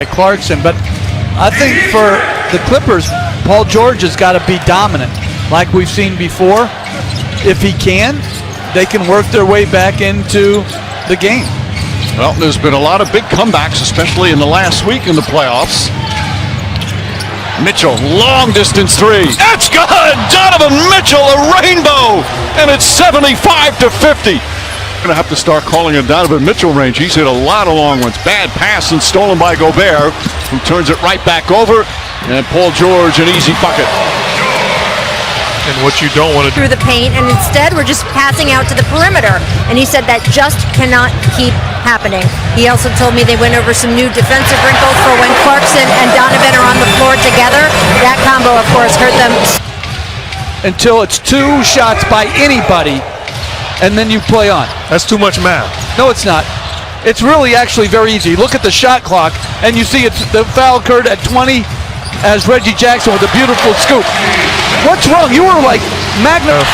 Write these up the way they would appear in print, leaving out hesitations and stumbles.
Clarkson, but I think for the Clippers, Paul George has got to be dominant like we've seen before. If he can, they can work their way back into the game. Well, there's been a lot of big comebacks, especially in the last week in the playoffs. Mitchell, long distance three. That's good! Donovan Mitchell, a rainbow! And it's 75-50. Going to have to start calling a Donovan Mitchell range. He's hit a lot of long ones. Bad pass and stolen by Gobert, who turns it right back over. And Paul George, an easy bucket. And what you don't want to do through the paint, and instead we're just passing out to the perimeter. And he said that just cannot keep happening. He also told me they went over some new defensive wrinkles for when Clarkson and Donovan are on the floor together. That combo, of course, hurt them. Until it's two shots by anybody, and then you play on. That's too much math. No, it's not. It's really actually very easy. Look at the shot clock, and you see it's the foul occurred at 20 as Reggie Jackson with a beautiful scoop. What's wrong? You were like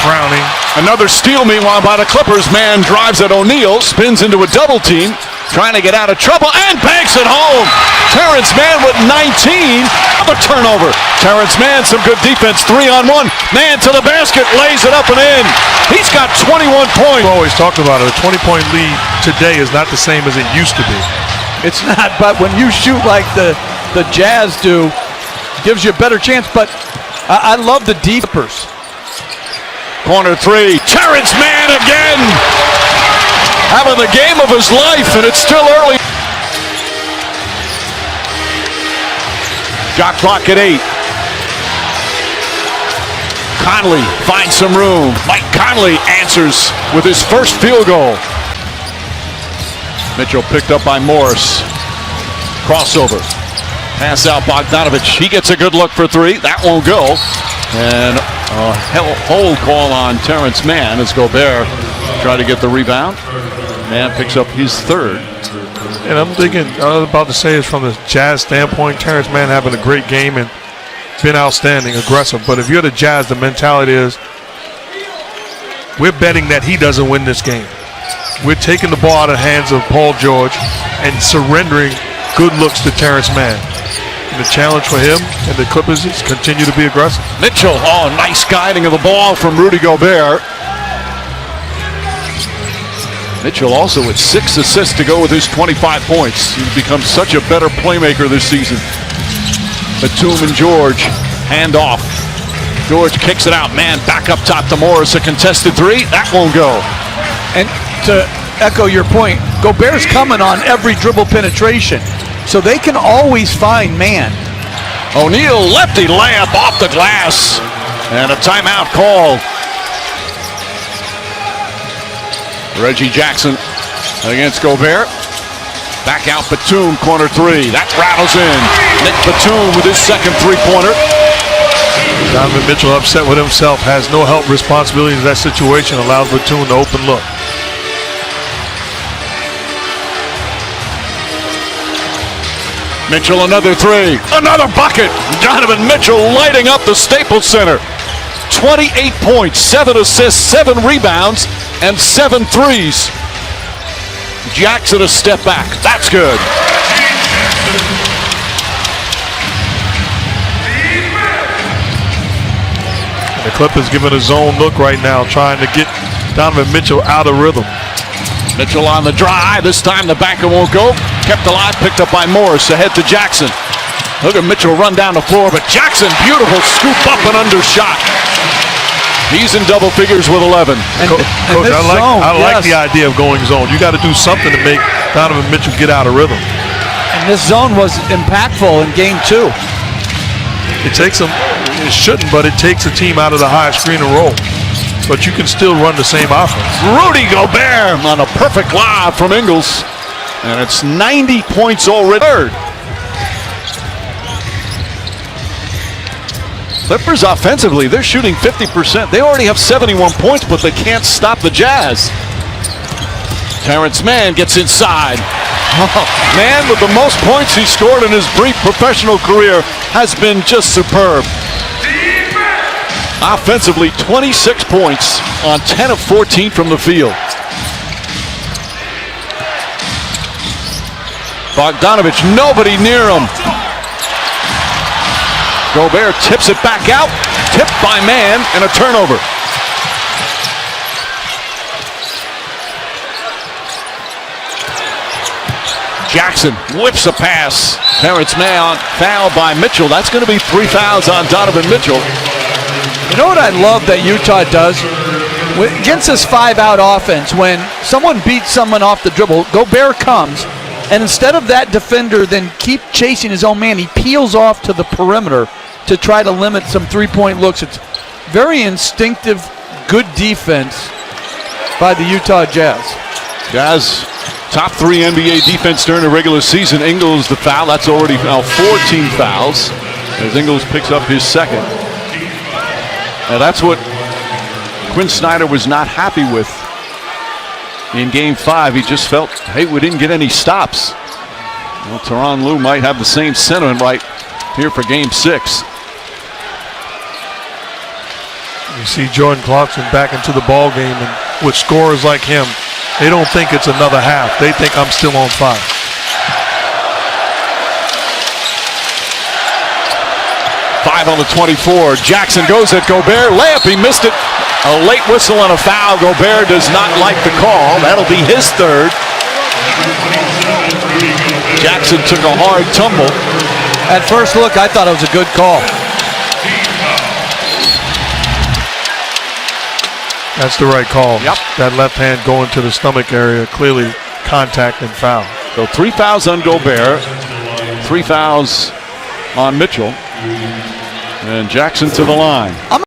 frowning. Another steal, meanwhile, by the Clippers. Man drives at O'Neal, spins into a double team, trying to get out of trouble, and banks it home. Terrence Mann with 19. A turnover. Terrence Mann, some good defense, 3-on-1. Mann to the basket, lays it up and in. He's got 21 points. We always talked about it. A 20-point lead today is not the same as it used to be. It's not, but when you shoot like the Jazz do, gives you a better chance. But I love the defenders. Corner three. Terrence Mann again. Having the game of his life, and it's still early. Shot clock at 8. Conley finds some room. Mike Conley answers with his first field goal. Mitchell picked up by Morris. Crossover. Pass out Bogdanovich. He gets a good look for three. That won't go. And a hold call on Terrence Mann as Gobert tried to get the rebound. Mann picks up his third. And I'm thinking, I was about to say is from the Jazz standpoint, Terrence Mann having a great game and been outstanding, aggressive. But if you're the Jazz, the mentality is we're betting that he doesn't win this game. We're taking the ball out of the hands of Paul George and surrendering good looks to Terrence Mann. And the challenge for him and the Clippers is continue to be aggressive. Mitchell, oh, nice guiding of the ball from Rudy Gobert. Mitchell also with 6 assists to go with his 25 points. He's become such a better playmaker this season. Batum and George hand off. George kicks it out. Man, back up top to Morris. A contested three. That won't go. And to echo your point, Gobert's coming on every dribble penetration, so they can always find Mann. O'Neal, lefty layup off the glass. And a timeout called. Reggie Jackson against Gobert. Back out Batum, corner three. That rattles in. Nick Batum with his second three-pointer. Donovan Mitchell upset with himself, has no help responsibility in that situation, allows Batum to open look. Mitchell another three. Another bucket. Donovan Mitchell lighting up the Staples Center. 28 points, 7 assists, 7 rebounds, and 7 threes. Jackson a step back. That's good. And the Clippers giving a zone look right now, trying to get Donovan Mitchell out of rhythm. Mitchell on the drive. This time the banker won't go. Kept alive, picked up by Morris. Ahead to Jackson. Look at Mitchell run down the floor, but Jackson, beautiful scoop up and under shot. He's in double figures with 11. Coach, I like the idea of going zone. You got to do something to make Donovan Mitchell get out of rhythm. And this zone was impactful in game 2. It takes them, it shouldn't, but it takes a team out of the high screen and roll. But you can still run the same offense. Rudy Gobert on a perfect lob from Ingles. And it's 90 points already. Third. Clippers offensively, they're shooting 50%. They already have 71 points, but they can't stop the Jazz. Terrence Mann gets inside. Mann, with the most points he scored in his brief professional career, has been just superb. Offensively, 26 points on 10 of 14 from the field. Bogdanovich, nobody near him. Gobert tips it back out. Tipped by Mann and a turnover. Jackson whips a pass. Terrence Mann fouled by Mitchell. That's going to be 3 fouls on Donovan Mitchell. You know what I love that Utah does? Against this 5-out offense, when someone beats someone off the dribble, Gobert comes, and instead of that defender then keep chasing his own man, he peels off to the perimeter to try to limit some three-point looks. It's very instinctive, good defense by the Utah Jazz. Jazz, top 3 NBA defense during the regular season. Ingles the foul. That's already now 14 fouls as Ingles picks up his second. Now that's what Quinn Snyder was not happy with in Game 5. He just felt, hey, we didn't get any stops. Well, Tyronn Lue might have the same sentiment right here for Game 6. You see Jordan Clarkson back into the ball game, and with scorers like him, they don't think it's another half. They think I'm still on fire. Five on the 24. Jackson goes at Gobert. Layup, he missed it. A late whistle and a foul. Gobert does not like the call. That'll be his third. Jackson took a hard tumble. At first look, I thought it was a good call. That's the right call. Yep. That left hand going to the stomach area, clearly contact and foul. So 3 fouls on Gobert, 3 fouls on Mitchell, and Jackson to the line.